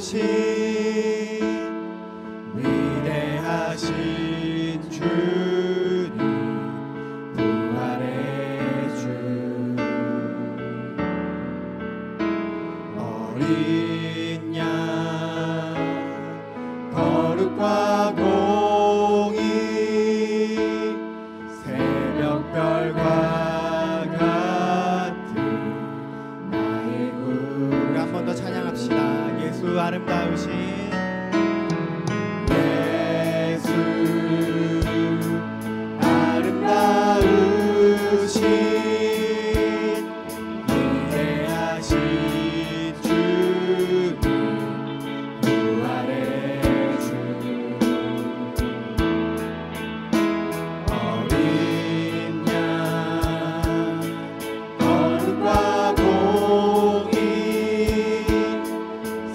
아름다우신 위대하신 주님, 부활의 주, 어린 양 거룩과 공의, 새벽별과 같은 나의 구. 우리 한 번 더 찬양합시다. 예수 아름다우신, 예수 아름다우신 위대하신 주님, 부활의 주, 어린 양 거룩과 공의,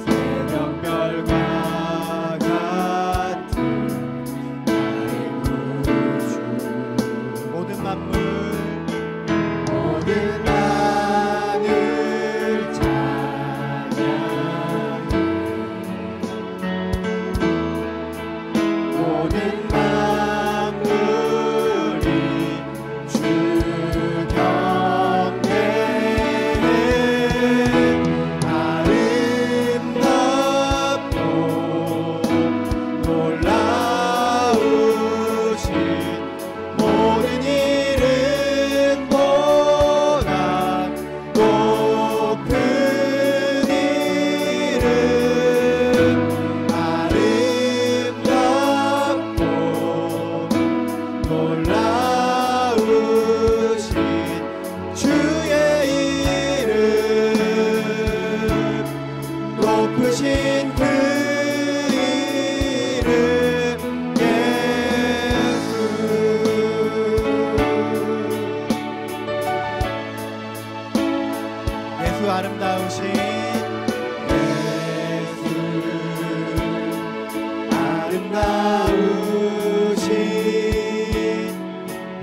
새벽별과 같은 나의 구주. 모든 만물, 모든 하늘 찬양해, 모든 만물이 주 경배해. 아름답고 놀라우신 모든 이름보다 높은 이름, 아름답고 놀라우신 주의 이름, 높으신 그 이름 예수. 예수 아름다우신, 예수 아름다우신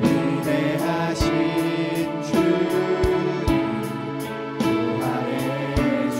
위대하신 주님, 부활의 주,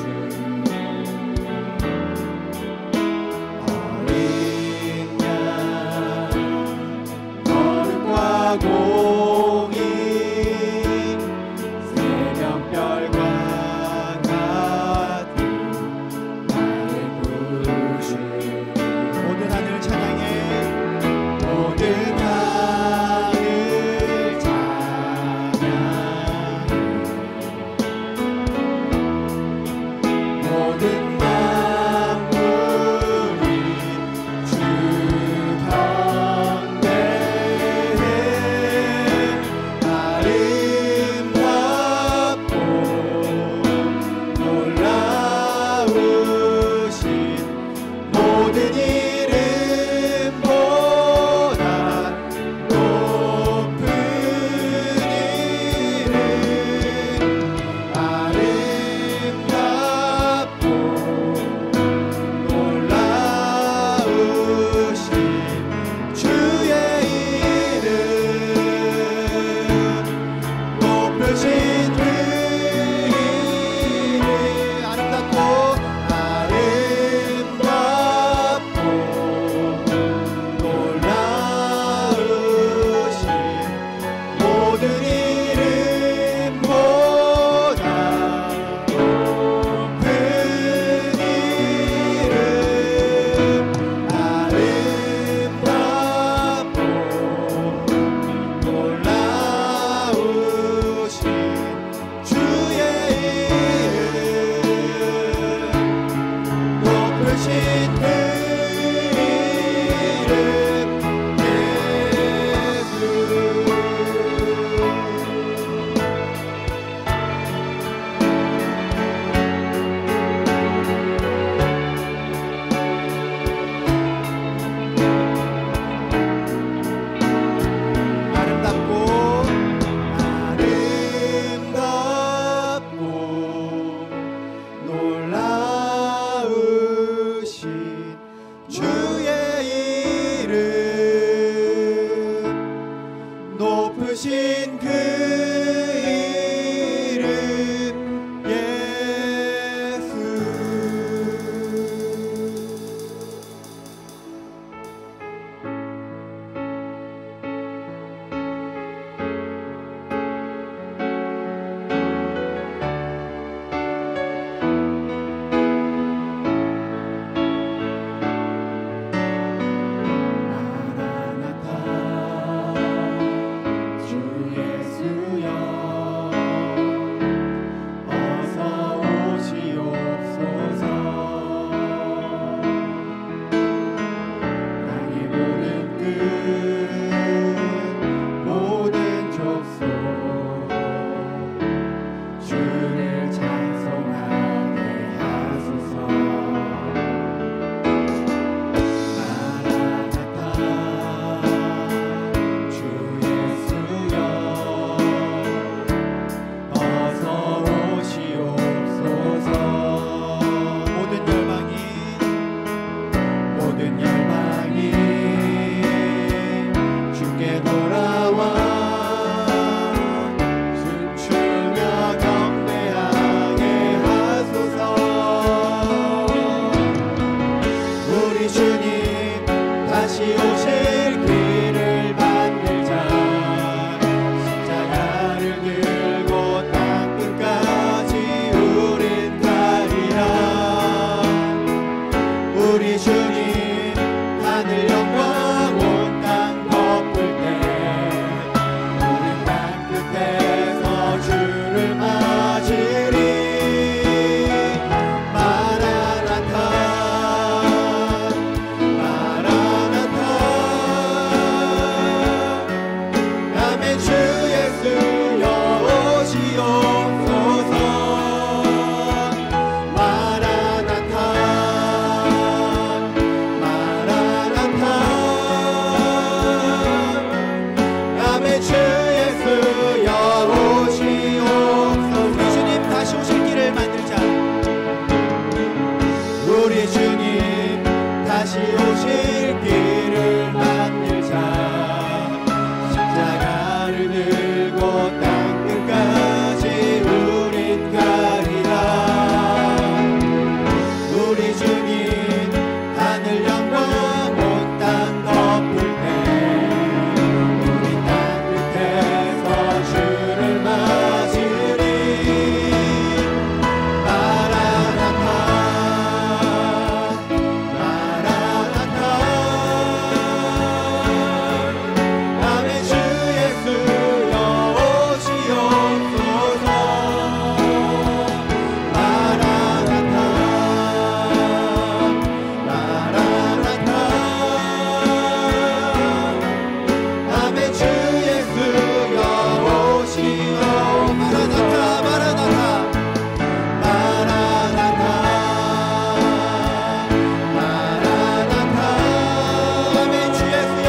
우리 주님 다시 오실 길을 만들자. 십자가를 들고 땅 끝까지 우린 가리라. 우리 주님 하늘 영광 온 땅 덮을 때 우리 땅 끝에서 주를 맞으리. 마라나타 마라나타 아멘. 주 예수여 오시옵소서. 마라나타 마라나타 아멘. 주 예수여 오시오. 마라나타 마라나타 마라나타 마라나타 아멘. 주 예수여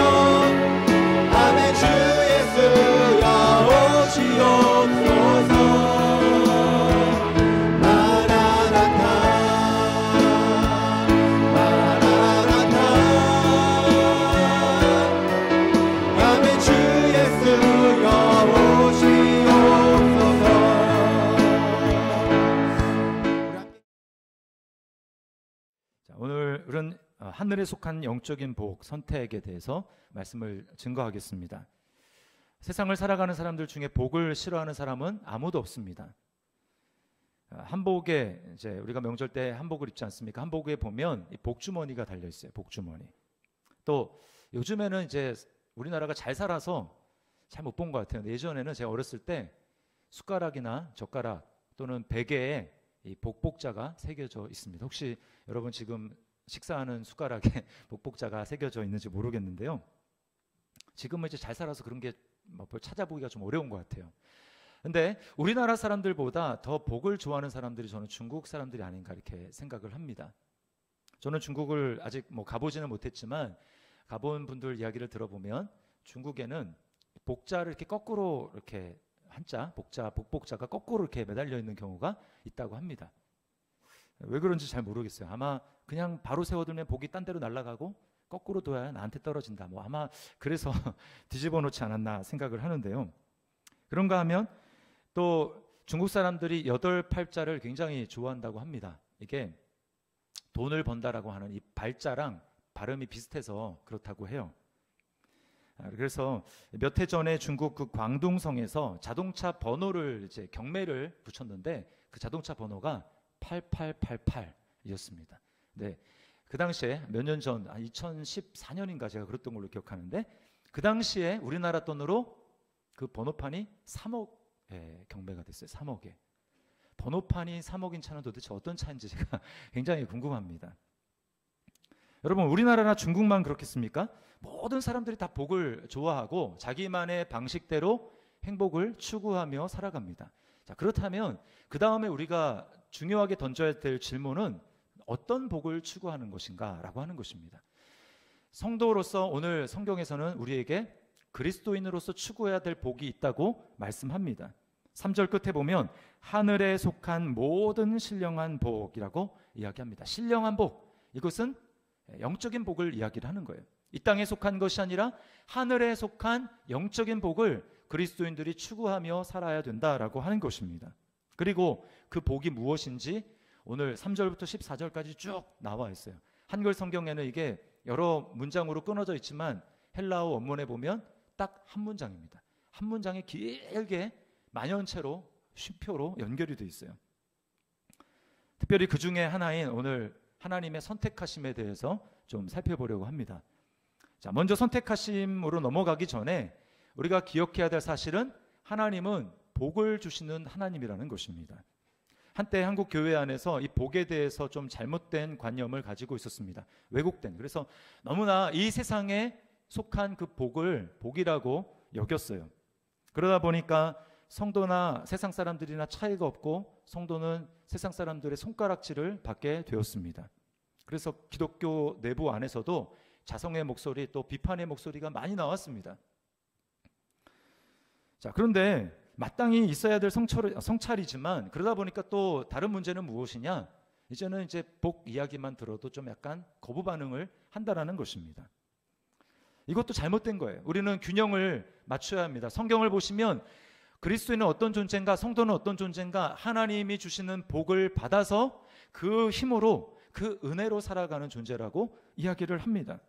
아멘. 주 예수여 오시옵소서. 마라나타 마라나타 아멘. 주 예수여 오시옵소서. 자, 오늘은 하늘에 속한 영적인 복 선택에 대해서 말씀을 증거하겠습니다. 세상을 살아가는 사람들 중에 복을 싫어하는 사람은 아무도 없습니다. 한복에 이제 우리가 명절 때 한복을 입지 않습니까? 한복에 보면 이 복주머니가 달려 있어요. 복주머니. 또 요즘에는 이제 우리나라가 잘 살아서 잘 못 본 것 같아요. 예전에는 제가 어렸을 때 숟가락이나 젓가락 또는 베개에 이 복복자가 새겨져 있습니다. 혹시 여러분 지금 식사하는 숟가락에 복복자가 새겨져 있는지 모르겠는데요. 지금은 이제 잘 살아서 그런 게 뭐 찾아보기가 좀 어려운 것 같아요. 근데 우리나라 사람들보다 더 복을 좋아하는 사람들이 저는 중국 사람들이 아닌가 이렇게 생각을 합니다. 저는 중국을 아직 뭐 가보지는 못했지만 가본 분들 이야기를 들어보면 중국에는 복자를 이렇게 거꾸로 이렇게 한자 복자 복복자가 거꾸로 이렇게 매달려 있는 경우가 있다고 합니다. 왜 그런지 잘 모르겠어요. 아마 그냥 바로 세워두면 복이 딴 데로 날아가고 거꾸로 둬야 나한테 떨어진다. 뭐 아마 그래서 뒤집어 놓지 않았나 생각을 하는데요. 그런가 하면 또 중국 사람들이 여덟 팔자를 굉장히 좋아한다고 합니다. 이게 돈을 번다라고 하는 이 발자랑 발음이 비슷해서 그렇다고 해요. 그래서 몇 해 전에 중국 그 광둥성에서 자동차 번호를 이제 경매를 붙였는데 그 자동차 번호가 8888이었습니다. 네, 그 당시에 몇 년 전, 2014년인가 제가 그랬던 걸로 기억하는데 그 당시에 우리나라 돈으로 그 번호판이 3억에 경매가 됐어요. 3억에. 번호판이 3억인 차는 도대체 어떤 차인지 제가 굉장히 궁금합니다. 여러분 우리나라나 중국만 그렇겠습니까? 모든 사람들이 다 복을 좋아하고 자기만의 방식대로 행복을 추구하며 살아갑니다. 자, 그렇다면 그 다음에 우리가 중요하게 던져야 될 질문은 어떤 복을 추구하는 것인가 라고 하는 것입니다. 성도로서 오늘 성경에서는 우리에게 그리스도인으로서 추구해야 될 복이 있다고 말씀합니다. 3절 끝에 보면 하늘에 속한 모든 신령한 복이라고 이야기합니다. 신령한 복, 이것은 영적인 복을 이야기를 하는 거예요. 이 땅에 속한 것이 아니라 하늘에 속한 영적인 복을 그리스도인들이 추구하며 살아야 된다라고 하는 것입니다. 그리고 그 복이 무엇인지 오늘 3절부터 14절까지 쭉 나와 있어요. 한글 성경에는 이게 여러 문장으로 끊어져 있지만 헬라어 원문에 보면 딱 한 문장입니다. 한 문장에 길게 만연체로 쉼표로 연결이 되어 있어요. 특별히 그 중에 하나인 오늘 하나님의 선택하심에 대해서 좀 살펴보려고 합니다. 자, 먼저 선택하심으로 넘어가기 전에 우리가 기억해야 될 사실은 하나님은 복을 주시는 하나님이라는 것입니다. 한때 한국 교회 안에서 이 복에 대해서 좀 잘못된 관념을 가지고 있었습니다. 왜곡된. 그래서 너무나 이 세상에 속한 그 복을 복이라고 여겼어요. 그러다 보니까 성도나 세상 사람들이나 차이가 없고 성도는 세상 사람들의 손가락질을 받게 되었습니다. 그래서 기독교 내부 안에서도 자성의 목소리 또 비판의 목소리가 많이 나왔습니다. 자, 그런데 마땅히 있어야 될 성찰이지만 그러다 보니까 또 다른 문제는 무엇이냐? 이제는 이제 복 이야기만 들어도 좀 약간 거부 반응을 한다라는 것입니다. 이것도 잘못된 거예요. 우리는 균형을 맞춰야 합니다. 성경을 보시면 그리스도인은 어떤 존재인가, 성도는 어떤 존재인가, 하나님이 주시는 복을 받아서 그 힘으로, 그 은혜로 살아가는 존재라고 이야기를 합니다.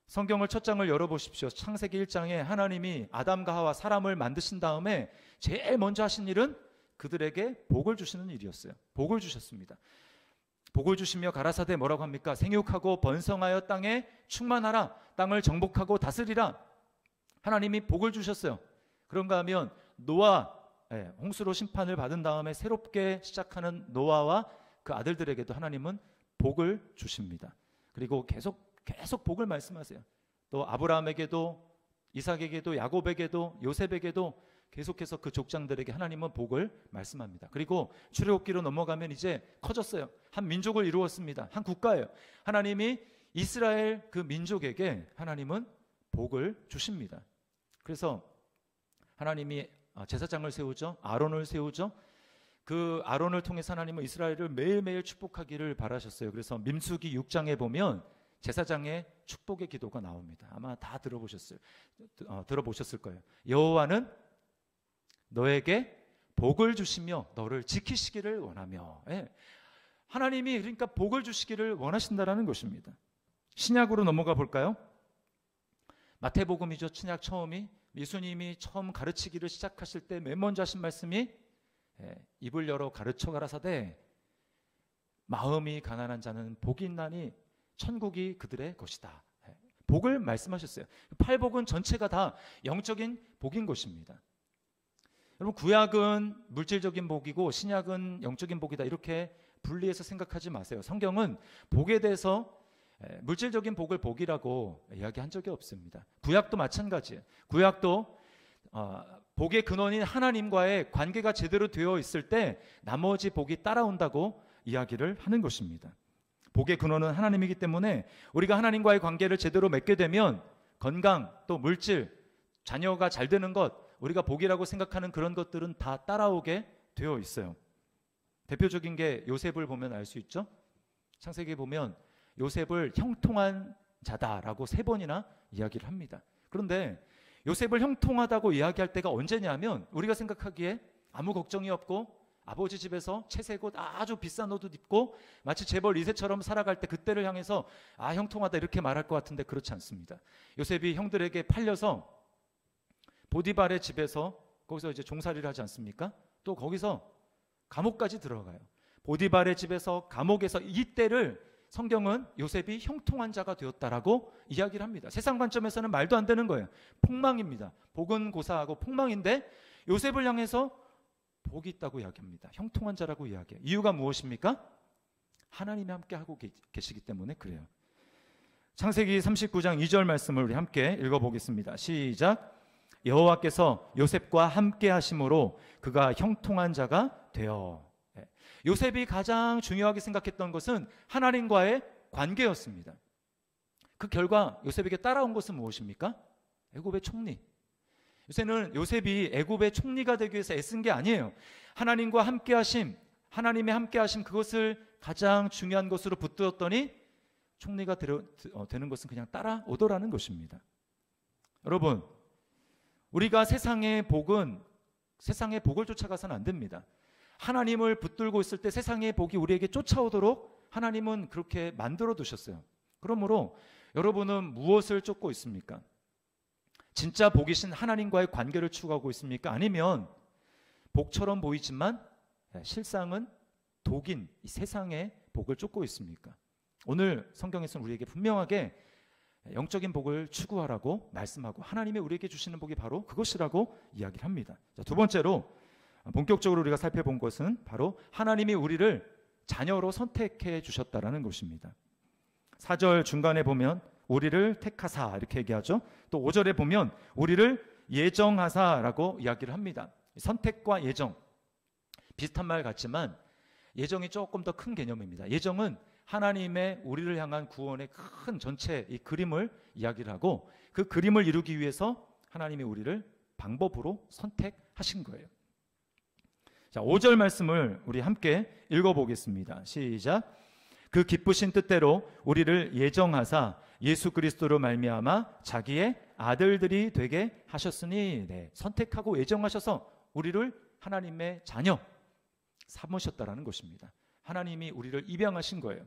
성경을 첫 장을 열어보십시오. 창세기 1장에 하나님이 아담과 하와 사람을 만드신 다음에 제일 먼저 하신 일은 그들에게 복을 주시는 일이었어요. 복을 주셨습니다. 복을 주시며 가라사대 뭐라고 합니까? 생육하고 번성하여 땅에 충만하라. 땅을 정복하고 다스리라. 하나님이 복을 주셨어요. 그런가 하면 노아, 홍수로 심판을 받은 다음에 새롭게 시작하는 노아와 그 아들들에게도 하나님은 복을 주십니다. 그리고 계속 복을 말씀하세요. 또 아브라함에게도, 이삭에게도, 야곱에게도, 요셉에게도 계속해서 그 족장들에게 하나님은 복을 말씀합니다. 그리고 출애굽기로 넘어가면 이제 커졌어요. 한 민족을 이루었습니다. 한 국가예요. 하나님이 이스라엘 그 민족에게 하나님은 복을 주십니다. 그래서 하나님이 제사장을 세우죠. 아론을 세우죠. 그 아론을 통해서 하나님은 이스라엘을 매일매일 축복하기를 바라셨어요. 그래서 민수기 6장에 보면 제사장의 축복의 기도가 나옵니다. 아마 다 들어보셨을 거예요. 여호와는 너에게 복을 주시며 너를 지키시기를 원하며. 하나님이 그러니까 복을 주시기를 원하신다라는 것입니다. 신약으로 넘어가 볼까요? 마태복음이죠. 신약 처음이 예수님이 처음 가르치기를 시작하실 때 맨 먼저 하신 말씀이 입을 열어 가르쳐 가라사대 마음이 가난한 자는 복이 있나니 천국이 그들의 것이다. 복을 말씀하셨어요. 팔복은 전체가 다 영적인 복인 것입니다. 여러분, 구약은 물질적인 복이고 신약은 영적인 복이다, 이렇게 분리해서 생각하지 마세요. 성경은 복에 대해서 물질적인 복을 복이라고 이야기한 적이 없습니다. 구약도 마찬가지예요. 구약도 복의 근원인 하나님과의 관계가 제대로 되어 있을 때 나머지 복이 따라온다고 이야기를 하는 것입니다. 복의 근원은 하나님이기 때문에 우리가 하나님과의 관계를 제대로 맺게 되면 건강, 또 물질, 자녀가 잘 되는 것, 우리가 복이라고 생각하는 그런 것들은 다 따라오게 되어 있어요. 대표적인 게 요셉을 보면 알 수 있죠. 창세기에 보면 요셉을 형통한 자다라고 3번이나 이야기를 합니다. 그런데 요셉을 형통하다고 이야기할 때가 언제냐면 우리가 생각하기에 아무 걱정이 없고 아버지 집에서 채색옷 아주 비싼 옷을 입고 마치 재벌 2세처럼 살아갈 때 그때를 향해서 형통하다 이렇게 말할 것 같은데 그렇지 않습니다. 요셉이 형들에게 팔려서 보디발의 집에서 거기서 이제 종살이를 하지 않습니까? 또 거기서 감옥까지 들어가요. 보디발의 집에서 감옥에서 이때를 성경은 요셉이 형통한 자가 되었다라고 이야기를 합니다. 세상 관점에서는 말도 안 되는 거예요. 폭망입니다. 복은 고사하고 폭망인데 요셉을 향해서 복이 있다고 이야기합니다. 형통한 자라고 이야기해요. 이유가 무엇입니까? 하나님이 함께 하고 계시기 때문에 그래요. 창세기 39장 2절 말씀을 우리 함께 읽어보겠습니다. 시작. 여호와께서 요셉과 함께 하심으로 그가 형통한 자가 되어. 요셉이 가장 중요하게 생각했던 것은 하나님과의 관계였습니다. 그 결과 요셉에게 따라온 것은 무엇입니까? 애굽의 총리. 요셉이 애굽의 총리가 되기 위해서 애쓴 게 아니에요. 하나님과 함께 하심, 하나님의 함께 하심, 그것을 가장 중요한 것으로 붙들었더니 총리가 되는 것은 그냥 따라오더라는 것입니다. 여러분, 우리가 세상의 복을 쫓아가서는 안 됩니다. 하나님을 붙들고 있을 때 세상의 복이 우리에게 쫓아오도록 하나님은 그렇게 만들어 두셨어요. 그러므로 여러분은 무엇을 쫓고 있습니까? 진짜 복이신 하나님과의 관계를 추구하고 있습니까? 아니면 복처럼 보이지만 실상은 독인 이 세상의 복을 쫓고 있습니까? 오늘 성경에서는 우리에게 분명하게 영적인 복을 추구하라고 말씀하고 하나님이 우리에게 주시는 복이 바로 그것이라고 이야기를 합니다. 자, 두 번째로 본격적으로 우리가 살펴본 것은 바로 하나님이 우리를 자녀로 선택해 주셨다라는 것입니다. 4절 중간에 보면 우리를 택하사 이렇게 얘기하죠. 또 5절에 보면 우리를 예정하사라고 이야기를 합니다. 선택과 예정 비슷한 말 같지만 예정이 조금 더 큰 개념입니다. 예정은 하나님의 우리를 향한 구원의 큰 전체 이 그림을 이야기를 하고 그 그림을 이루기 위해서 하나님이 우리를 방법으로 선택하신 거예요. 자, 5절 말씀을 우리 함께 읽어보겠습니다. 시작. 그 기쁘신 뜻대로 우리를 예정하사 예수 그리스도로 말미암아 자기의 아들들이 되게 하셨으니, 네, 선택하고 예정하셔서 우리를 하나님의 자녀 삼으셨다라는 것입니다. 하나님이 우리를 입양하신 거예요.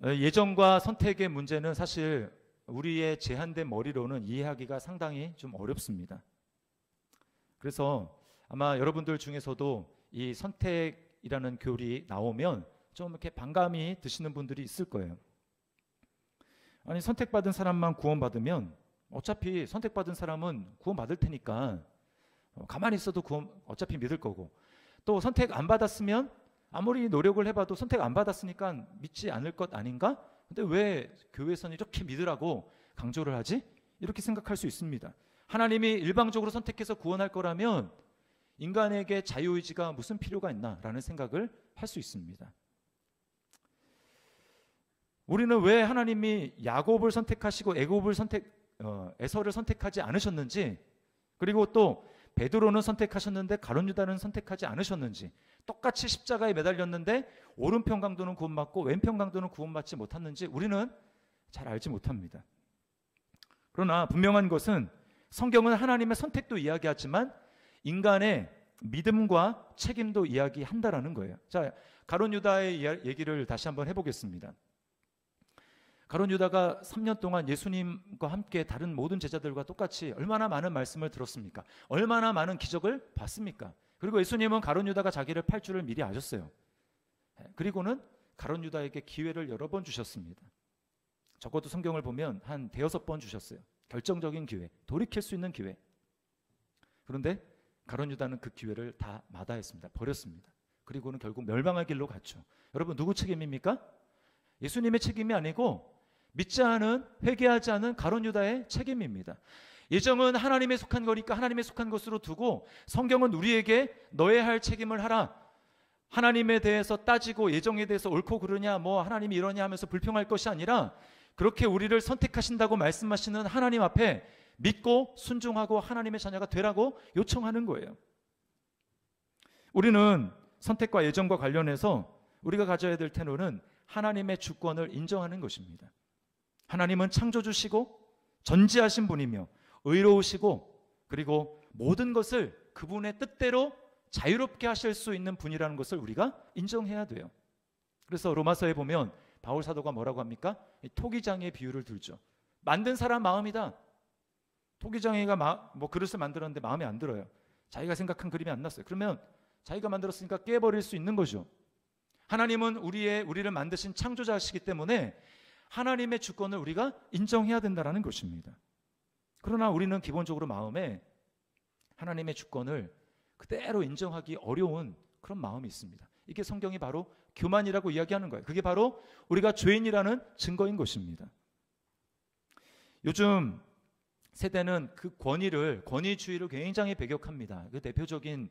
예정과 선택의 문제는 사실 우리의 제한된 머리로는 이해하기가 상당히 좀 어렵습니다. 그래서 아마 여러분들 중에서도 이 선택이라는 교리 나오면 좀 이렇게 반감이 드시는 분들이 있을 거예요. 아니, 선택받은 사람만 구원받으면 어차피 선택받은 사람은 구원받을 테니까 가만히 있어도 구원 어차피 믿을 거고, 또 선택 안 받았으면 아무리 노력을 해봐도 선택 안 받았으니까 믿지 않을 것 아닌가? 근데 왜 교회에서는 이렇게 믿으라고 강조를 하지? 이렇게 생각할 수 있습니다. 하나님이 일방적으로 선택해서 구원할 거라면 인간에게 자유의지가 무슨 필요가 있나라는 생각을 할 수 있습니다. 우리는 왜 하나님이 야곱을 선택하시고 에서를 선택하지 않으셨는지, 그리고 또 베드로는 선택하셨는데 가룟 유다는 선택하지 않으셨는지, 똑같이 십자가에 매달렸는데 오른편 강도는 구원받고 왼편 강도는 구원받지 못했는지 우리는 잘 알지 못합니다. 그러나 분명한 것은 성경은 하나님의 선택도 이야기하지만 인간의 믿음과 책임도 이야기한다라는 거예요. 자, 가룟 유다의 얘기를 다시 한번 해보겠습니다. 가룟 유다가 3년 동안 예수님과 함께 다른 모든 제자들과 똑같이 얼마나 많은 말씀을 들었습니까? 얼마나 많은 기적을 봤습니까? 그리고 예수님은 가룟 유다가 자기를 팔 줄을 미리 아셨어요. 그리고는 가룟 유다에게 기회를 여러 번 주셨습니다. 적어도 성경을 보면 한 5번 주셨어요. 결정적인 기회, 돌이킬 수 있는 기회. 그런데 가룟 유다는 그 기회를 다 마다했습니다. 버렸습니다. 그리고는 결국 멸망할 길로 갔죠. 여러분, 누구 책임입니까? 예수님의 책임이 아니고 믿지 않은, 회개하지 않은 가룟 유다의 책임입니다. 예정은 하나님에 속한 거니까 하나님에 속한 것으로 두고, 성경은 우리에게 너의 할 책임을 하라. 하나님에 대해서 따지고 예정에 대해서 옳고 그르냐, 뭐 하나님이 이러냐 하면서 불평할 것이 아니라 그렇게 우리를 선택하신다고 말씀하시는 하나님 앞에 믿고 순종하고 하나님의 자녀가 되라고 요청하는 거예요. 우리는 선택과 예정과 관련해서 우리가 가져야 될 태도는 하나님의 주권을 인정하는 것입니다. 하나님은 창조주시고 전지하신 분이며 의로우시고, 그리고 모든 것을 그분의 뜻대로 자유롭게 하실 수 있는 분이라는 것을 우리가 인정해야 돼요. 그래서 로마서에 보면 바울 사도가 뭐라고 합니까? 토기장의 비유를 들죠. 만든 사람 마음이다. 토기장이가 그릇을 만들었는데 마음에 안 들어요. 자기가 생각한 그림이 안 났어요. 그러면 자기가 만들었으니까 깨버릴 수 있는 거죠. 하나님은 우리를 만드신 창조자시기 때문에 하나님의 주권을 우리가 인정해야 된다는 것입니다. 그러나 우리는 기본적으로 마음에 하나님의 주권을 그대로 인정하기 어려운 그런 마음이 있습니다. 이게 성경이 바로 교만이라고 이야기하는 거예요. 그게 바로 우리가 죄인이라는 증거인 것입니다. 요즘 세대는 그 권위주의를 굉장히 배격합니다. 그 대표적인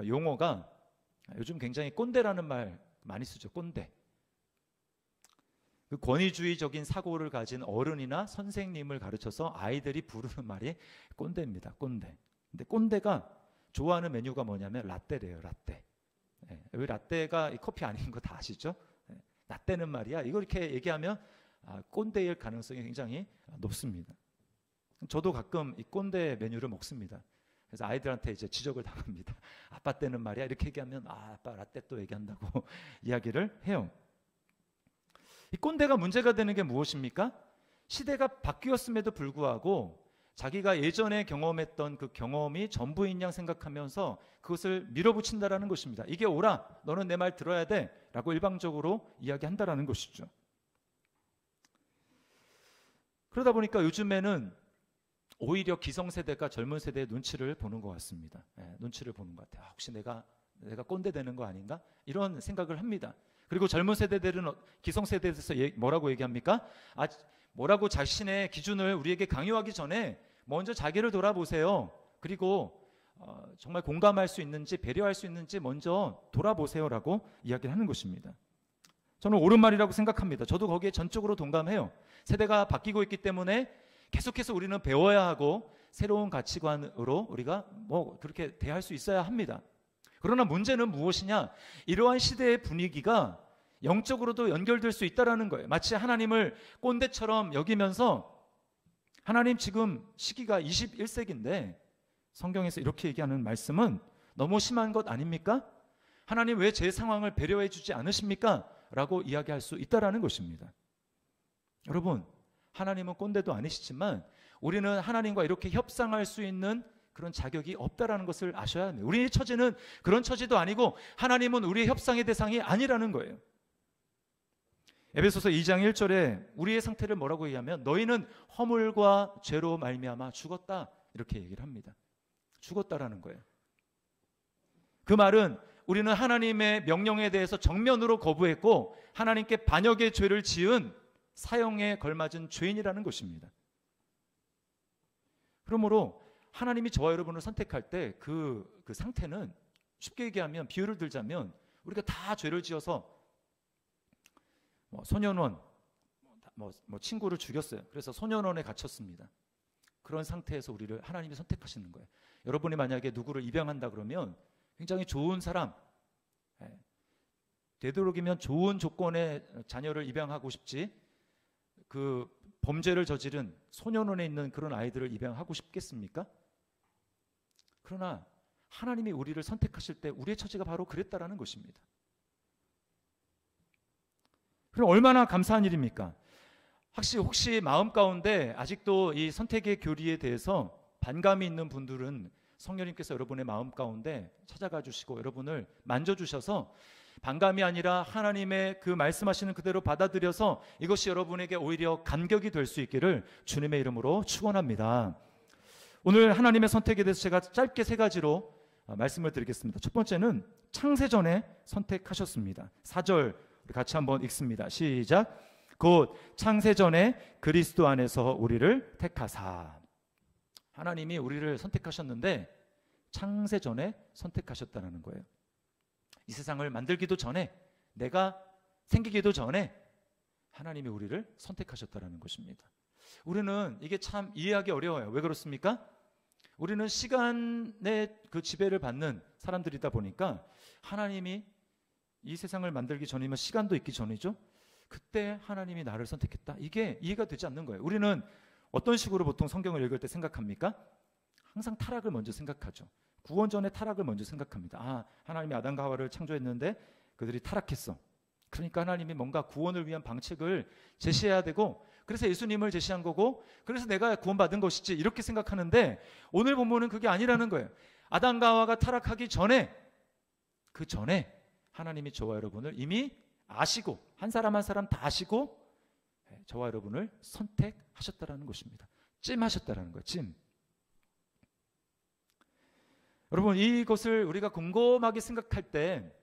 용어가 요즘 굉장히 꼰대라는 말 많이 쓰죠. 꼰대. 그 권위주의적인 사고를 가진 어른이나 선생님을 가르쳐서 아이들이 부르는 말이 꼰대입니다. 꼰대. 근데 꼰대가 좋아하는 메뉴가 뭐냐면 라떼래요. 라떼. 왜 라떼가 커피 아닌 거 다 아시죠? 라떼는 말이야. 이거 이렇게 얘기하면 꼰대일 가능성이 굉장히 높습니다. 저도 가끔 이 꼰대 메뉴를 먹습니다. 그래서 아이들한테 이제 지적을 당합니다. 아빠 때는 말이야. 이렇게 얘기하면 아빠 라떼 또 얘기한다고 이야기를 해요. 이 꼰대가 문제가 되는 게 무엇입니까? 시대가 바뀌었음에도 불구하고 자기가 예전에 경험했던 그 경험이 전부인 양 생각하면서 그것을 밀어붙인다라는 것입니다. 이게 옳아. 너는 내 말 들어야 돼. 라고 일방적으로 이야기한다라는 것이죠. 그러다 보니까 요즘에는 오히려 기성세대가 젊은 세대의 눈치를 보는 것 같습니다. 눈치를 보는 것 같아요. 혹시 내가 꼰대 되는 거 아닌가? 이런 생각을 합니다. 그리고 젊은 세대들은 기성세대에 대해서 뭐라고 얘기합니까? 뭐라고 자신의 기준을 우리에게 강요하기 전에 먼저 자기를 돌아보세요. 그리고 정말 공감할 수 있는지 배려할 수 있는지 먼저 돌아보세요라고 이야기를 하는 것입니다. 저는 옳은 말이라고 생각합니다. 저도 거기에 전적으로 동감해요. 세대가 바뀌고 있기 때문에 계속해서 우리는 배워야 하고 새로운 가치관으로 우리가 뭐 그렇게 대할 수 있어야 합니다. 그러나 문제는 무엇이냐? 이러한 시대의 분위기가 영적으로도 연결될 수 있다라는 거예요. 마치 하나님을 꼰대처럼 여기면서 하나님 지금 시기가 21세기인데 성경에서 이렇게 얘기하는 말씀은 너무 심한 것 아닙니까? 하나님 왜 제 상황을 배려해 주지 않으십니까? 라고 이야기할 수 있다라는 것입니다. 여러분, 하나님은 꼰대도 아니시지만 우리는 하나님과 이렇게 협상할 수 있는 그런 자격이 없다라는 것을 아셔야 합니다. 우리의 처지는 그런 처지도 아니고 하나님은 우리의 협상의 대상이 아니라는 거예요. 에베소서 2장 1절에 우리의 상태를 뭐라고 얘기하면 너희는 허물과 죄로 말미암아 죽었다 이렇게 얘기를 합니다. 죽었다라는 거예요. 그 말은 우리는 하나님의 명령에 대해서 정면으로 거부했고 하나님께 반역의 죄를 지은 사형에 걸맞은 죄인이라는 것입니다. 그러므로 하나님이 저와 여러분을 선택할 때 그 상태는 쉽게 얘기하면 비유를 들자면 우리가 다 죄를 지어서 소년원 친구를 죽였어요. 그래서 소년원에 갇혔습니다. 그런 상태에서 우리를 하나님이 선택하시는 거예요. 여러분이 만약에 누구를 입양한다 그러면 굉장히 좋은 사람, 되도록이면 좋은 조건의 자녀를 입양하고 싶지 그 범죄를 저지른 소년원에 있는 그런 아이들을 입양하고 싶겠습니까? 그러나 하나님이 우리를 선택하실 때 우리의 처지가 바로 그랬다라는 것입니다. 그럼 얼마나 감사한 일입니까? 혹시 마음 가운데 아직도 이 선택의 교리에 대해서 반감이 있는 분들은 성령님께서 여러분의 마음 가운데 찾아가 주시고 여러분을 만져주셔서 반감이 아니라 하나님의 그 말씀하시는 그대로 받아들여서 이것이 여러분에게 오히려 감격이 될 수 있기를 주님의 이름으로 축원합니다. 오늘 하나님의 선택에 대해서 제가 짧게 세 가지로 말씀을 드리겠습니다. 첫 번째는 창세전에 선택하셨습니다. 4절 우리 같이 한번 읽습니다. 시작. 곧 창세전에 그리스도 안에서 우리를 택하사. 하나님이 우리를 선택하셨는데 창세전에 선택하셨다는 거예요. 이 세상을 만들기도 전에, 내가 생기기도 전에 하나님이 우리를 선택하셨다는 것입니다. 우리는 이게 참 이해하기 어려워요. 왜 그렇습니까? 우리는 시간의 그 지배를 받는 사람들이다 보니까 하나님이 이 세상을 만들기 전이면 시간도 있기 전이죠. 그때 하나님이 나를 선택했다. 이게 이해가 되지 않는 거예요. 우리는 어떤 식으로 보통 성경을 읽을 때 생각합니까? 항상 타락을 먼저 생각하죠. 구원 전에 타락을 먼저 생각합니다. 하나님이 아담과 하와를 창조했는데 그들이 타락했어. 그러니까 하나님이 뭔가 구원을 위한 방책을 제시해야 되고 그래서 예수님을 제시한 거고 그래서 내가 구원받은 것이지 이렇게 생각하는데 오늘 본문은 그게 아니라는 거예요. 아담과 하와가 타락하기 전에 그 전에 하나님이 저와 여러분을 이미 아시고 한 사람 한 사람 다 아시고 저와 여러분을 선택하셨다라는 것입니다. 찜하셨다라는 거예요. 찜. 여러분 이것을 우리가 곰곰하게 생각할 때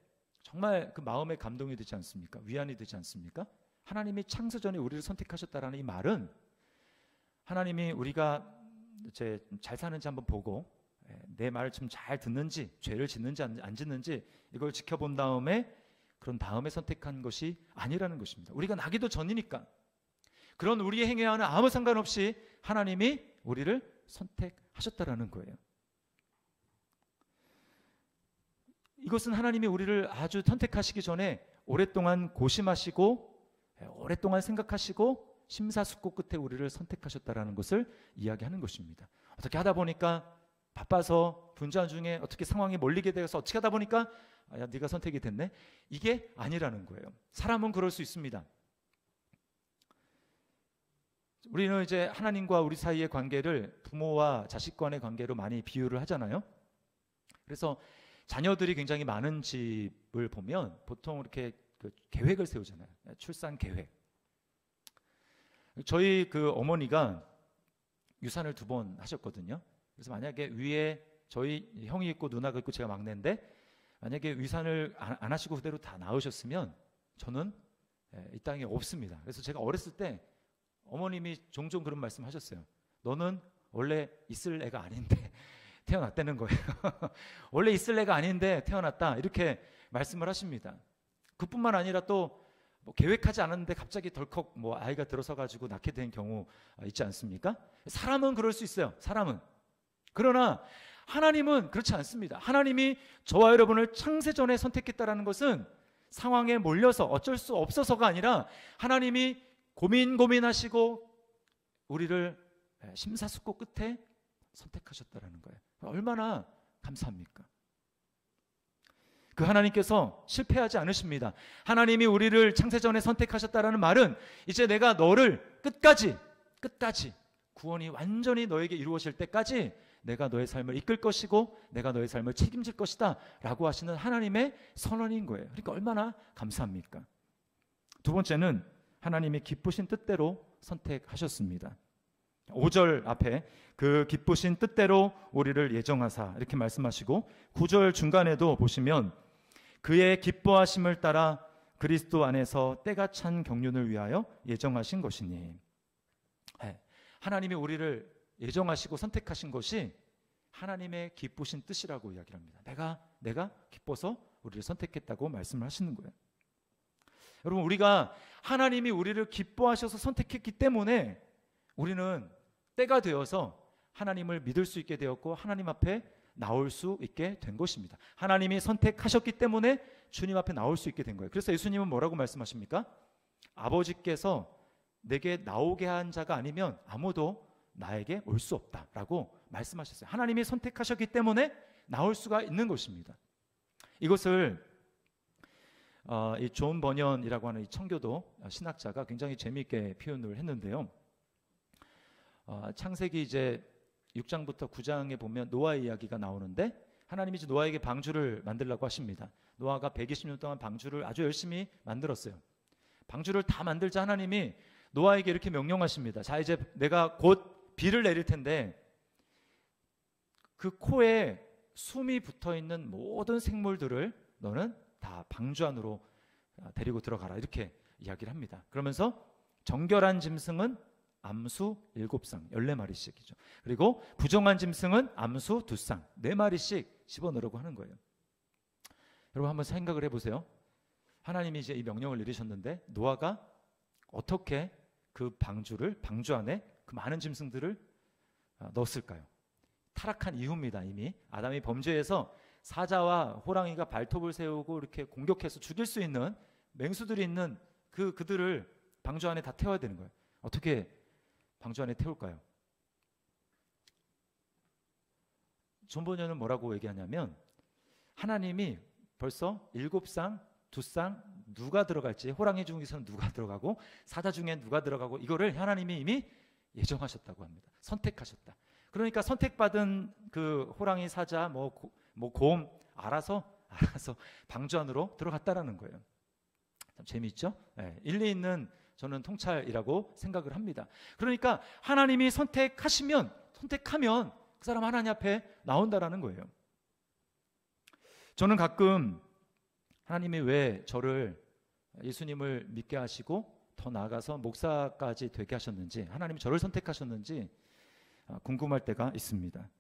정말 그 마음에 감동이 되지 않습니까? 위안이 되지 않습니까? 하나님이 창세전에 우리를 선택하셨다라는 이 말은 하나님이 우리가 이제 잘 사는지 한번 보고 내 말을 좀 잘 듣는지 죄를 짓는지 안 짓는지 이걸 지켜본 다음에 그런 다음에 선택한 것이 아니라는 것입니다. 우리가 나기도 전이니까 그런 우리의 행위와는 아무 상관없이 하나님이 우리를 선택하셨다라는 거예요. 이것은 하나님이 우리를 아주 선택하시기 전에 오랫동안 고심하시고 오랫동안 생각하시고 심사숙고 끝에 우리를 선택하셨다라는 것을 이야기하는 것입니다. 어떻게 하다 보니까 바빠서 분주한 중에 어떻게 상황이 몰리게 되어서 어떻게 하다 보니까 야, 네가 선택이 됐네? 이게 아니라는 거예요. 사람은 그럴 수 있습니다. 우리는 이제 하나님과 우리 사이의 관계를 부모와 자식 간의 관계로 많이 비유를 하잖아요. 그래서 자녀들이 굉장히 많은 집을 보면 보통 이렇게 그 계획을 세우잖아요. 출산 계획. 저희 그 어머니가 유산을 2번 하셨거든요. 그래서 만약에 위에 저희 형이 있고 누나가 있고 제가 막내인데 만약에 유산을 안 하시고 그대로 다 낳으셨으면 저는 이 땅에 없습니다. 그래서 제가 어렸을 때 어머님이 종종 그런 말씀 하셨어요. 너는 원래 있을 애가 아닌데 태어났다는 거예요. 원래 있을 애가 아닌데 태어났다 이렇게 말씀을 하십니다. 그뿐만 아니라 또 뭐 계획하지 않았는데 갑자기 덜컥 뭐 아이가 들어서 가지고 낳게 된 경우 있지 않습니까? 사람은 그럴 수 있어요. 사람은 그러나 하나님은 그렇지 않습니다. 하나님이 저와 여러분을 창세전에 선택했다라는 것은 상황에 몰려서 어쩔 수 없어서가 아니라 하나님이 고민하시고 우리를 심사숙고 끝에 선택하셨다라는 거예요. 얼마나 감사합니까? 그 하나님께서 실패하지 않으십니다. 하나님이 우리를 창세전에 선택하셨다라는 말은 이제 내가 너를 끝까지 구원이 완전히 너에게 이루어질 때까지 내가 너의 삶을 이끌 것이고 내가 너의 삶을 책임질 것이다 라고 하시는 하나님의 선언인 거예요. 그러니까 얼마나 감사합니까? 두 번째는 하나님이 기쁘신 뜻대로 선택하셨습니다. 5절 앞에 그 기쁘신 뜻대로 우리를 예정하사 이렇게 말씀하시고 9절 중간에도 보시면 그의 기뻐하심을 따라 그리스도 안에서 때가 찬 경륜을 위하여 예정하신 것이니, 하나님이 우리를 예정하시고 선택하신 것이 하나님의 기쁘신 뜻이라고 이야기를 합니다. 내가 기뻐서 우리를 선택했다고 말씀을 하시는 거예요. 여러분, 우리가 하나님이 우리를 기뻐하셔서 선택했기 때문에 우리는 때가 되어서 하나님을 믿을 수 있게 되었고 하나님 앞에 나올 수 있게 된 것입니다. 하나님이 선택하셨기 때문에 주님 앞에 나올 수 있게 된 거예요. 그래서 예수님은 뭐라고 말씀하십니까? 아버지께서 내게 나오게 한 자가 아니면 아무도 나에게 올 수 없다라고 말씀하셨어요. 하나님이 선택하셨기 때문에 나올 수가 있는 것입니다. 이것을 이 존 버년이라고 하는 이 청교도 신학자가 굉장히 재미있게 표현을 했는데요. 창세기 이제 6장부터 9장에 보면 노아의 이야기가 나오는데 하나님이 이제 노아에게 방주를 만들라고 하십니다. 노아가 120년 동안 방주를 아주 열심히 만들었어요. 방주를 다 만들자 하나님이 노아에게 이렇게 명령하십니다. 자, 이제 내가 곧 비를 내릴 텐데 그 코에 숨이 붙어있는 모든 생물들을 너는 다 방주 안으로 데리고 들어가라 이렇게 이야기를 합니다. 그러면서 정결한 짐승은 암수 7쌍 14마리씩이죠. 그리고 부정한 짐승은 암수 2쌍 4마리씩 집어넣으라고 하는 거예요. 여러분 한번 생각을 해보세요. 하나님이 이제 이 명령을 내리셨는데 노아가 어떻게 그 방주 안에 그 많은 짐승들을 넣었을까요? 타락한 이후입니다. 이미 아담이 범죄해서 사자와 호랑이가 발톱을 세우고 이렇게 공격해서 죽일 수 있는 맹수들이 있는 그들을 방주 안에 다 태워야 되는 거예요. 어떻게 방주 안에 태울까요? 존 버년은 뭐라고 얘기하냐면 하나님이 벌써 7쌍, 2쌍 누가 들어갈지, 호랑이 중에서는 누가 들어가고 사자 중에 누가 들어가고 이거를 하나님이 이미 예정하셨다고 합니다. 선택하셨다. 그러니까 선택받은 그 호랑이, 사자, 곰 알아서 방주 안으로 들어갔다라는 거예요. 참 재미있죠? 네, 일리 있는 저는 통찰이라고 생각을 합니다. 그러니까 하나님이 선택하면 그 사람 하나님 앞에 나온다라는 거예요. 저는 가끔 하나님이 왜 저를 예수님을 믿게 하시고 더 나아가서 목사까지 되게 하셨는지, 하나님이 저를 선택하셨는지 궁금할 때가 있습니다.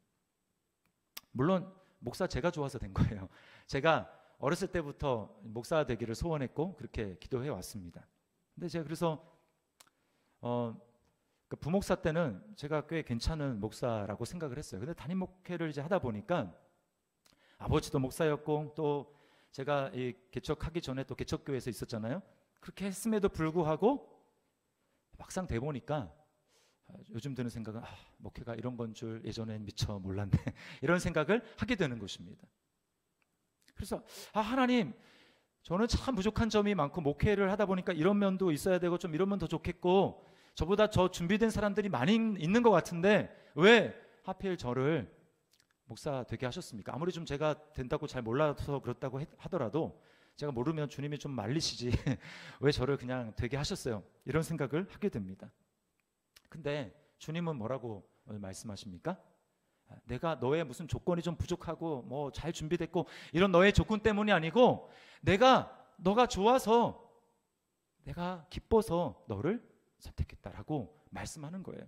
물론 목사 제가 좋아서 된 거예요. 제가 어렸을 때부터 목사 되기를 소원했고 그렇게 기도해 왔습니다. 근데 제가 그래서 그 부목사 때는 제가 꽤 괜찮은 목사라고 생각을 했어요. 근데 담임 목회를 이제 하다 보니까 아버지도 목사였고 또 제가 이 개척하기 전에 또 개척교회에서 있었잖아요. 그렇게 했음에도 불구하고 막상 돼 보니까 요즘 드는 생각은 목회가 이런 건 줄 예전엔 미처 몰랐네 이런 생각을 하게 되는 것입니다. 그래서 하나님, 저는 참 부족한 점이 많고 목회를 하다 보니까 이런 면도 있어야 되고 좀 이러면 더 좋겠고 저보다 저 준비된 사람들이 많이 있는 것 같은데 왜 하필 저를 목사 되게 하셨습니까? 아무리 좀 제가 된다고 잘 몰라서 그렇다고 하더라도 제가 모르면 주님이 좀 말리시지 왜 저를 그냥 되게 하셨어요? 이런 생각을 하게 됩니다. 근데 주님은 뭐라고 말씀하십니까? 내가 너의 무슨 조건이 좀 부족하고 뭐 잘 준비됐고 이런 너의 조건 때문이 아니고 너가 좋아서 내가 기뻐서 너를 선택했다라고 말씀하는 거예요.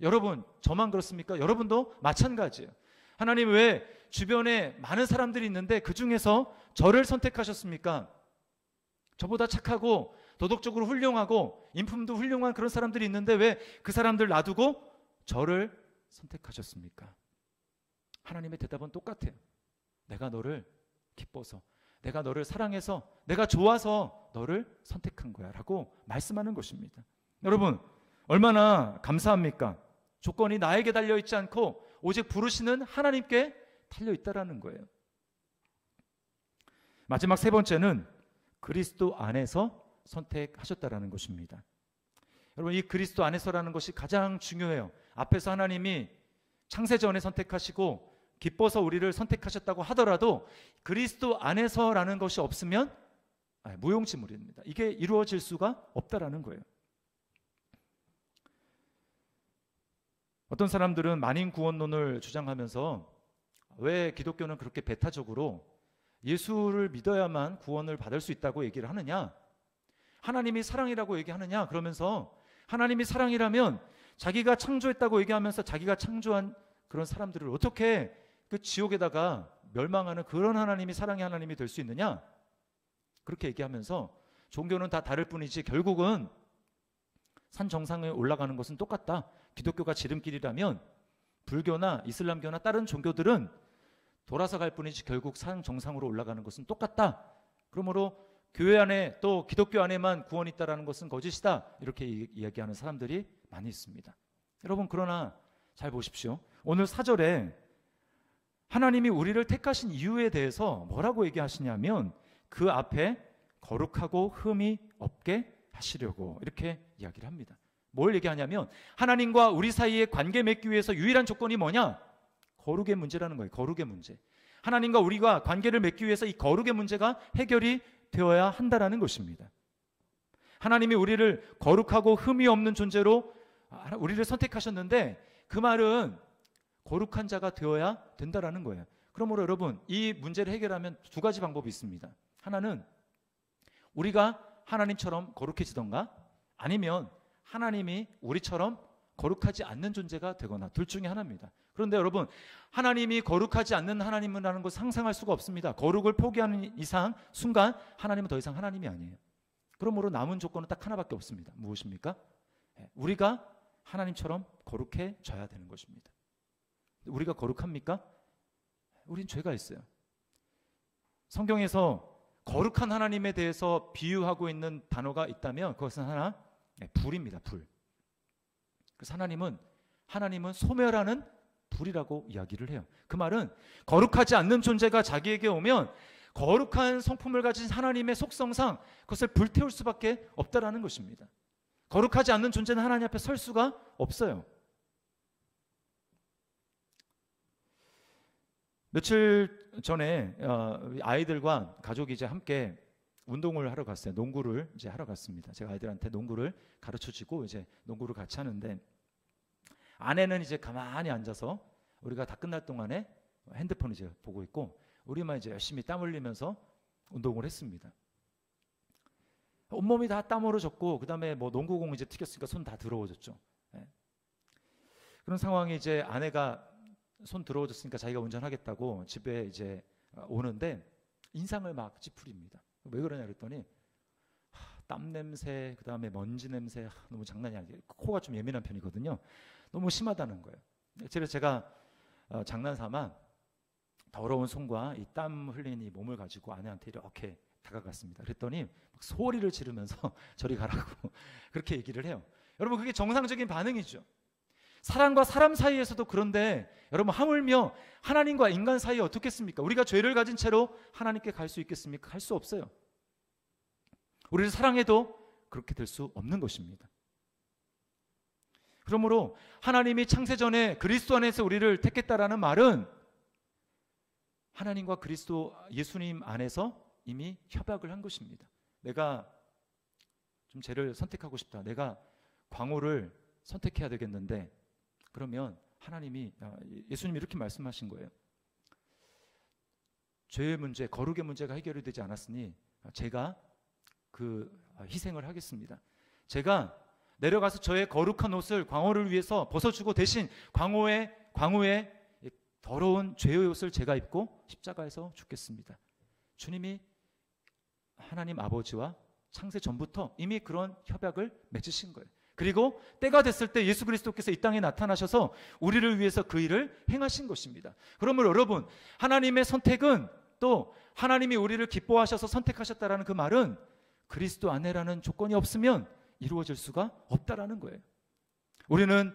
여러분, 저만 그렇습니까? 여러분도 마찬가지예요. 하나님 왜 주변에 많은 사람들이 있는데 그 중에서 저를 선택하셨습니까? 저보다 착하고 도덕적으로 훌륭하고 인품도 훌륭한 그런 사람들이 있는데 왜 그 사람들 놔두고 저를 선택하셨습니까? 하나님의 대답은 똑같아요. 내가 너를 기뻐서, 내가 너를 사랑해서, 내가 좋아서 너를 선택한 거야 라고 말씀하는 것입니다. 여러분, 얼마나 감사합니까? 조건이 나에게 달려있지 않고 오직 부르시는 하나님께 달려있다라는 거예요. 마지막 세 번째는 그리스도 안에서 선택하셨다라는 것입니다. 여러분, 이 그리스도 안에서라는 것이 가장 중요해요. 앞에서 하나님이 창세전에 선택하시고 기뻐서 우리를 선택하셨다고 하더라도 그리스도 안에서라는 것이 없으면 무용지물입니다. 이게 이루어질 수가 없다라는 거예요. 어떤 사람들은 만인 구원론을 주장하면서 왜 기독교는 그렇게 배타적으로 예수를 믿어야만 구원을 받을 수 있다고 얘기를 하느냐, 하나님이 사랑이라고 얘기하느냐, 그러면서 하나님이 사랑이라면 자기가 창조했다고 얘기하면서 자기가 창조한 그런 사람들을 어떻게 그 지옥에다가 멸망하는 그런 하나님이 사랑의 하나님이 될 수 있느냐, 그렇게 얘기하면서 종교는 다 다를 뿐이지 결국은 산 정상에 올라가는 것은 똑같다. 기독교가 지름길이라면 불교나 이슬람교나 다른 종교들은 돌아서 갈 뿐이지 결국 산 정상으로 올라가는 것은 똑같다. 그러므로 교회 안에 또 기독교 안에만 구원이 있다라는 것은 거짓이다. 이렇게 이야기하는 사람들이 많이 있습니다. 여러분, 그러나 잘 보십시오. 오늘 4절에 하나님이 우리를 택하신 이유에 대해서 뭐라고 얘기하시냐면 그 앞에 거룩하고 흠이 없게 하시려고 이렇게 이야기를 합니다. 뭘 얘기하냐면 하나님과 우리 사이에 관계 맺기 위해서 유일한 조건이 뭐냐? 거룩의 문제라는 거예요. 거룩의 문제. 하나님과 우리가 관계를 맺기 위해서 이 거룩의 문제가 해결이 되어야 한다라는 것입니다. 하나님이 우리를 거룩하고 흠이 없는 존재로 우리를 선택하셨는데 그 말은 거룩한 자가 되어야 된다라는 거예요. 그러므로 여러분, 이 문제를 해결하면 두 가지 방법이 있습니다. 하나는 우리가 하나님처럼 거룩해지던가 아니면 하나님이 우리처럼 거룩하지 않는 존재가 되거나 둘 중에 하나입니다. 그런데 여러분, 하나님이 거룩하지 않는 하나님이라는 것을 상상할 수가 없습니다. 거룩을 포기하는 이상 순간 하나님은 더 이상 하나님이 아니에요. 그러므로 남은 조건은 딱 하나밖에 없습니다. 무엇입니까? 우리가 하나님처럼 거룩해져야 되는 것입니다. 우리가 거룩합니까? 우린 죄가 있어요. 성경에서 거룩한 하나님에 대해서 비유하고 있는 단어가 있다면 그것은 하나, 불입니다. 불. 그래서 하나님은 소멸하는 불이라고 이야기를 해요. 그 말은 거룩하지 않는 존재가 자기에게 오면 거룩한 성품을 가진 하나님의 속성상 그것을 불태울 수밖에 없다라는 것입니다. 거룩하지 않는 존재는 하나님 앞에 설 수가 없어요. 며칠 전에 아이들과 가족이 이제 함께 운동을 하러 갔어요. 농구를 이제 하러 갔습니다. 제가 아이들한테 농구를 가르쳐주고 이제 농구를 같이 하는데 아내는 이제 가만히 앉아서 우리가 다 끝날 동안에 핸드폰 이제 보고 있고 우리만 이제 열심히 땀 흘리면서 운동을 했습니다. 온몸이 다 땀으로 젖고 그다음에 뭐 농구공 이제 튀겼으니까 손 다 더러워졌죠. 네. 그런 상황에 이제 아내가 손 더러워졌으니까 자기가 운전하겠다고 집에 이제 오는데 인상을 막 찌푸립니다. 왜 그러냐 그랬더니 땀 냄새, 그다음에 먼지 냄새 너무 장난이 아니에요. 코가 좀 예민한 편이거든요. 너무 심하다는 거예요. 그래서 제가 장난삼아 더러운 손과 이 땀 흘린 이 몸을 가지고 아내한테 이렇게 다가갔습니다. 그랬더니 막 소리를 지르면서 저리 가라고 그렇게 얘기를 해요. 여러분, 그게 정상적인 반응이죠. 사람과 사람 사이에서도 그런데 여러분, 하물며 하나님과 인간 사이에 어떻겠습니까? 우리가 죄를 가진 채로 하나님께 갈 수 있겠습니까? 갈 수 없어요. 우리를 사랑해도 그렇게 될 수 없는 것입니다. 그러므로 하나님이 창세전에 그리스도 안에서 우리를 택했다라는 말은 하나님과 그리스도 예수님 안에서 이미 협약을 한 것입니다. 내가 좀 쟤를 선택하고 싶다. 내가 광호를 선택해야 되겠는데 그러면 하나님이 예수님이 이렇게 말씀하신 거예요. 죄의 문제, 거룩의 문제가 해결이 되지 않았으니 제가 그 희생을 하겠습니다. 제가 내려가서 저의 거룩한 옷을 광호를 위해서 벗어주고 대신 광호의 더러운 죄의 옷을 제가 입고 십자가에서 죽겠습니다. 주님이 하나님 아버지와 창세 전부터 이미 그런 협약을 맺으신 거예요. 그리고 때가 됐을 때 예수 그리스도께서 이 땅에 나타나셔서 우리를 위해서 그 일을 행하신 것입니다. 그러므로 여러분, 하나님의 선택은, 또 하나님이 우리를 기뻐하셔서 선택하셨다라는 그 말은 그리스도 안에라는 조건이 없으면 이루어질 수가 없다라는 거예요. 우리는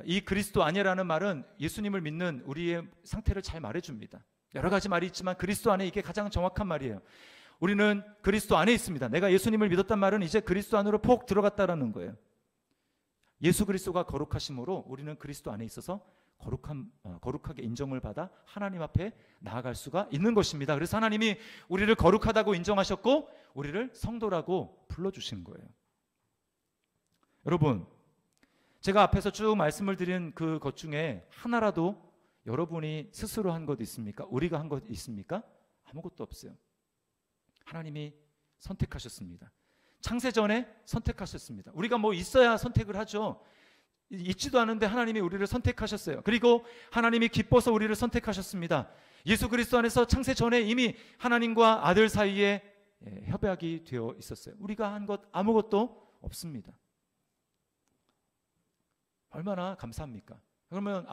이 그리스도 안에라는 말은 예수님을 믿는 우리의 상태를 잘 말해줍니다. 여러 가지 말이 있지만 그리스도 안에 이게 가장 정확한 말이에요. 우리는 그리스도 안에 있습니다. 내가 예수님을 믿었단 말은 이제 그리스도 안으로 폭 들어갔다라는 거예요. 예수 그리스도가 거룩하심으로 우리는 그리스도 안에 있어서 거룩하게 인정을 받아 하나님 앞에 나아갈 수가 있는 것입니다. 그래서 하나님이 우리를 거룩하다고 인정하셨고 우리를 성도라고 불러주신 거예요. 여러분, 제가 앞에서 쭉 말씀을 드린 그것 중에 하나라도 여러분이 스스로 한 것 있습니까? 우리가 한 것 있습니까? 아무것도 없어요. 하나님이 선택하셨습니다. 창세전에 선택하셨습니다. 우리가 뭐 있어야 선택을 하죠. 있지도 않은데 하나님이 우리를 선택하셨어요. 그리고 하나님이 기뻐서 우리를 선택하셨습니다. 예수 그리스도 안에서 창세전에 이미 하나님과 아들 사이에 협약이 되어 있었어요. 우리가 한 것 아무것도 없습니다. 얼마나 감사합니까? 그러면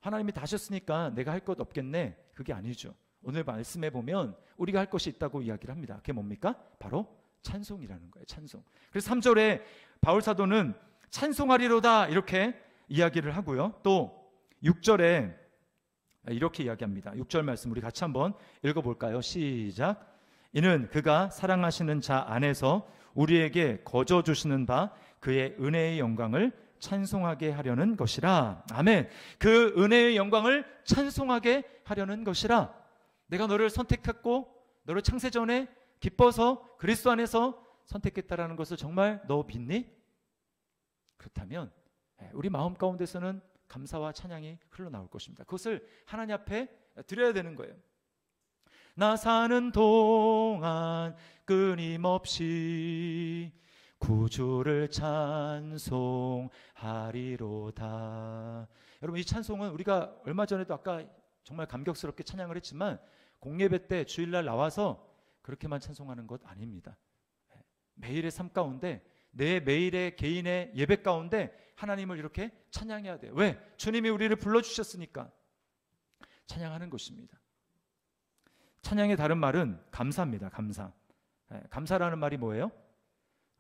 하나님이 다 하셨으니까 내가 할 것 없겠네. 그게 아니죠. 오늘 말씀에 보면 우리가 할 것이 있다고 이야기를 합니다. 그게 뭡니까? 바로 찬송이라는 거예요. 찬송. 그래서 3절에 바울 사도는 찬송하리로다 이렇게 이야기를 하고요. 또 6절에 이렇게 이야기합니다. 6절 말씀 우리 같이 한번 읽어볼까요? 시작. 이는 그가 사랑하시는 자 안에서 우리에게 거저 주시는 바 그의 은혜의 영광을 찬송하게 하려는 것이라. 아멘. 그 은혜의 영광을 찬송하게 하려는 것이라. 내가 너를 선택했고 너를 창세전에 기뻐서 그리스도 안에서 선택했다라는 것을 정말 너 믿니? 그렇다면 우리 마음 가운데서는 감사와 찬양이 흘러나올 것입니다. 그것을 하나님 앞에 드려야 되는 거예요. 나 사는 동안 끊임없이 구주를 찬송하리로다. 여러분, 이 찬송은 우리가 얼마 전에도 아까 정말 감격스럽게 찬양을 했지만 공예배 때 주일날 나와서 그렇게만 찬송하는 것 아닙니다. 매일의 삶 가운데 내 매일의 개인의 예배 가운데 하나님을 이렇게 찬양해야 돼요. 왜? 주님이 우리를 불러주셨으니까 찬양하는 것입니다. 찬양의 다른 말은 감사입니다. 감사. 감사라는 말이 뭐예요?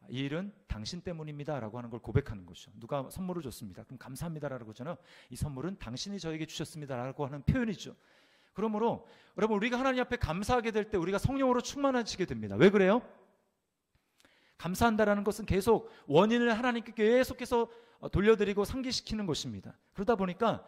이 일은 당신 때문입니다 라고 하는 걸 고백하는 것이죠. 누가 선물을 줬습니다. 그럼 감사합니다라고 하잖아요. 이 선물은 당신이 저에게 주셨습니다 라고 하는 표현이죠. 그러므로 여러분, 우리가 하나님 앞에 감사하게 될 때 우리가 성령으로 충만해지게 됩니다. 왜 그래요? 감사한다라는 것은 계속 원인을 하나님께 계속해서 돌려드리고 상기시키는 것입니다. 그러다 보니까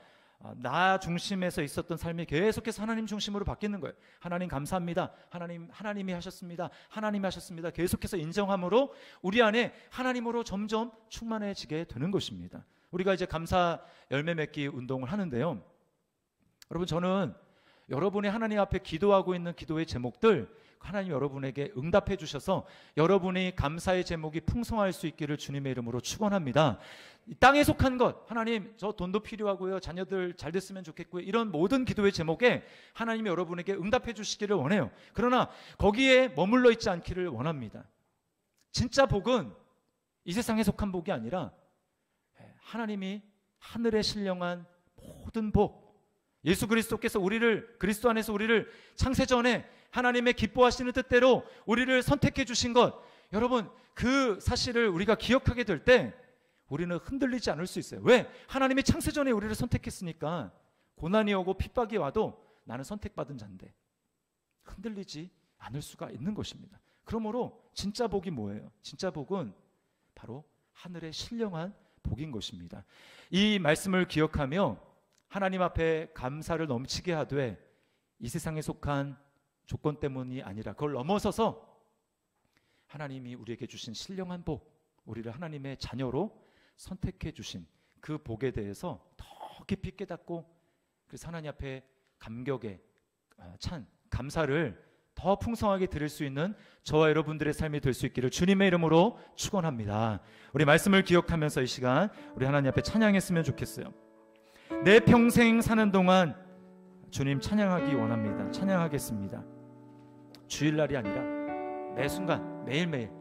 나 중심에서 있었던 삶이 계속해서 하나님 중심으로 바뀌는 거예요. 하나님 감사합니다. 하나님이 하셨습니다. 하나님이 하셨습니다. 계속해서 인정함으로 우리 안에 하나님으로 점점 충만해지게 되는 것입니다. 우리가 이제 감사 열매 맺기 운동을 하는데요. 여러분, 저는 여러분이 하나님 앞에 기도하고 있는 기도의 제목들 하나님 여러분에게 응답해 주셔서 여러분이 감사의 제목이 풍성할 수 있기를 주님의 이름으로 축원합니다. 이 땅에 속한 것, 하나님 저 돈도 필요하고요, 자녀들 잘 됐으면 좋겠고요, 이런 모든 기도의 제목에 하나님이 여러분에게 응답해 주시기를 원해요. 그러나 거기에 머물러 있지 않기를 원합니다. 진짜 복은 이 세상에 속한 복이 아니라 하나님이 하늘에 신령한 모든 복, 예수 그리스도께서 우리를, 그리스도 안에서 우리를 창세전에 하나님의 기뻐하시는 뜻대로 우리를 선택해 주신 것, 여러분 그 사실을 우리가 기억하게 될 때 우리는 흔들리지 않을 수 있어요. 왜? 하나님이 창세전에 우리를 선택했으니까 고난이 오고 핍박이 와도 나는 선택받은 자인데 흔들리지 않을 수가 있는 것입니다. 그러므로 진짜 복이 뭐예요? 진짜 복은 바로 하늘의 신령한 복인 것입니다. 이 말씀을 기억하며 하나님 앞에 감사를 넘치게 하되 이 세상에 속한 조건 때문이 아니라 그걸 넘어서서 하나님이 우리에게 주신 신령한 복, 우리를 하나님의 자녀로 선택해 주신 그 복에 대해서 더 깊이 깨닫고 그래서 하나님 앞에 감격에 감사를 더 풍성하게 드릴 수 있는 저와 여러분들의 삶이 될 수 있기를 주님의 이름으로 축원합니다. 우리 말씀을 기억하면서 이 시간 우리 하나님 앞에 찬양했으면 좋겠어요. 내 평생 사는 동안 주님 찬양하기 원합니다. 찬양하겠습니다. 주일날이 아니라 매 순간 매일매일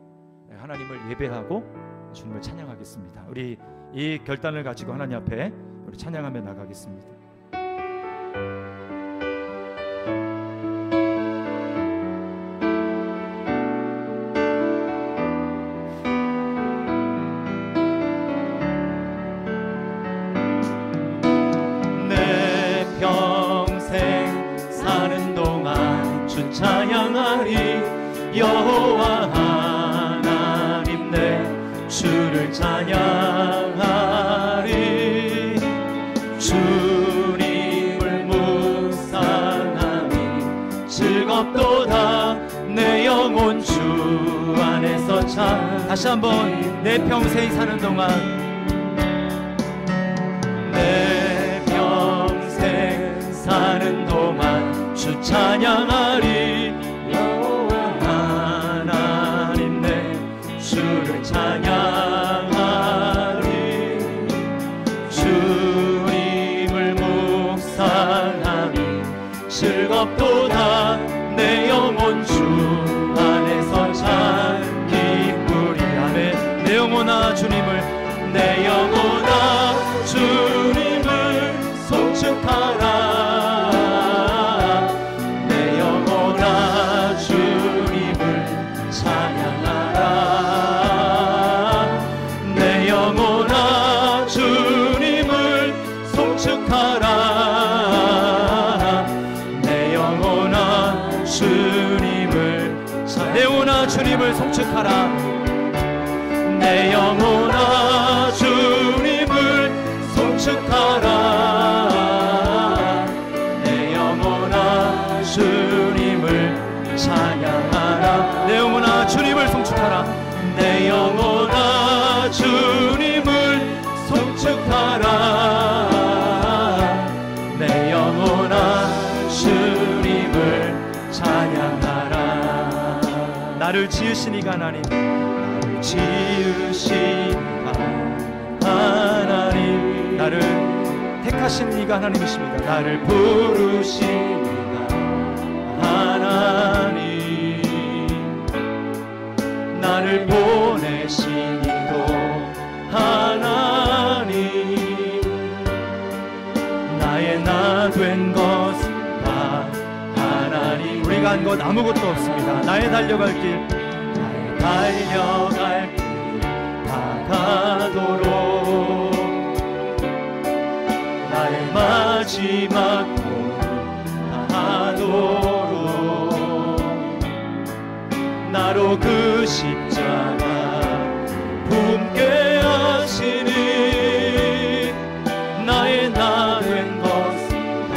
하나님을 예배하고 주님을 찬양하겠습니다. 우리 이 결단을 가지고 하나님 앞에 우리 찬양하며 나가겠습니다. 내 평생 사는 동안 주 찬양하리. 여호와 하나님 내 주를 찬양하리. 주님을 묵상하니 즐겁도다. 내 영혼 주 안에서 참. 다시 한번 내 평생 사는 동안 내 평생 사는 동안 주 찬양하리. 주를 찬양하리. 주님을 묵상하니 즐겁도다. 내 영혼 주 안에서 참 기쁘리. 아멘. 내 영혼아 주님을, 내 영혼아 주님을 송축하라. 내 영혼아 주님을 찬양하라. 영혼아 주님을 송축하라. 내 영혼아 주님을 내 영혼아 주님을 송축하라. 내 영혼아 주님을 송축하라. 내 영혼아 주님을 찬양하라. 내 영혼아 주님을 송축하라. 내 영혼아 주님을 송축하라. 내 영혼아 주님을 찬양하라. 나를 지으신 이가 하나님, 나를 지으신 하나님, 나를 택하신 이가 하나님이십니다. 나를 부르신 이가 하나님, 나를 보내신 이도 하나님, 나의 나 된 것은 다 하나님. 우리가 한 것 아무것도 없습니다. 나의 달려갈 길, 나의 달려갈 길 다가도록, 나의 마지막 길 다하도록, 나로 그 십자가 품게 하시니 나의 나 된 것은 다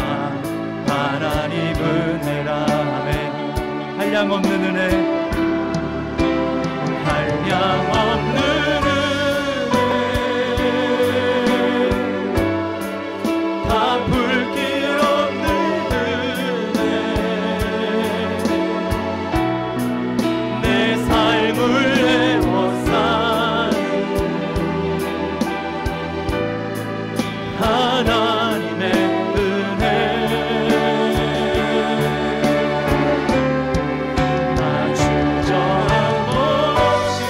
하나님 은혜라. 아멘. 한량 없는 은혜, 한량 없는 은혜, 다 불길 없는 은혜, 내 삶을 애워싸는 하나님의 은혜. 나 주저함 없이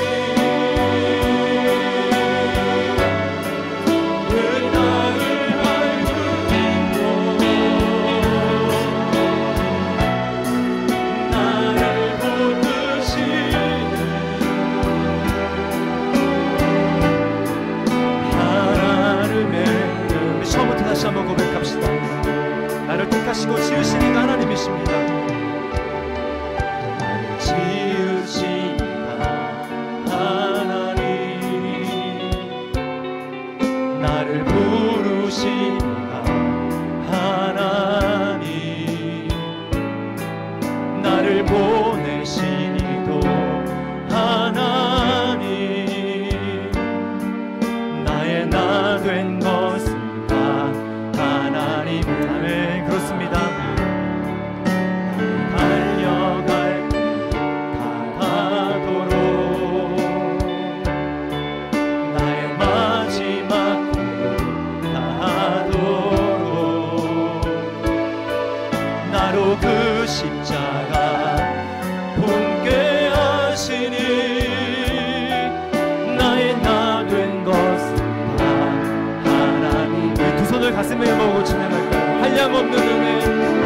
가슴에 모으고 찬양할까요? 한량 없는 은혜,